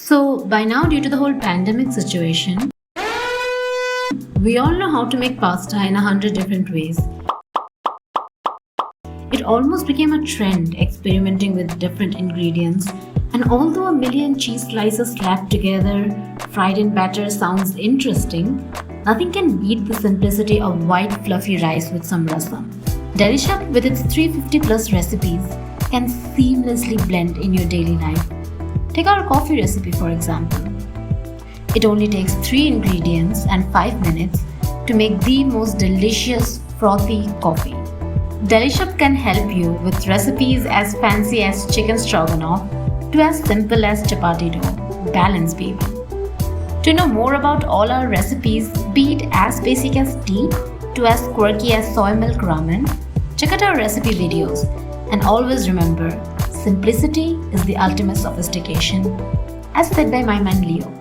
So, by now, due to the whole pandemic situation, we all know how to make pasta in 100 different ways. It almost became a trend experimenting with different ingredients, and although a million cheese slices slapped together, fried in batter sounds interesting, nothing can beat the simplicity of white fluffy rice with some rasam. Delishop, with its 350 plus recipes, can seamlessly blend in your daily life. Take our coffee recipe for example. It only takes 3 ingredients and 5 minutes to make the most delicious frothy coffee. Delishop can help you with recipes as fancy as chicken stroganoff to as simple as chapati dough. Balance, baby. To know more about all our recipes, be it as basic as tea to as quirky as soy milk ramen, check out our recipe videos. And always remember, simplicity is the ultimate sophistication, as said by my man Leo.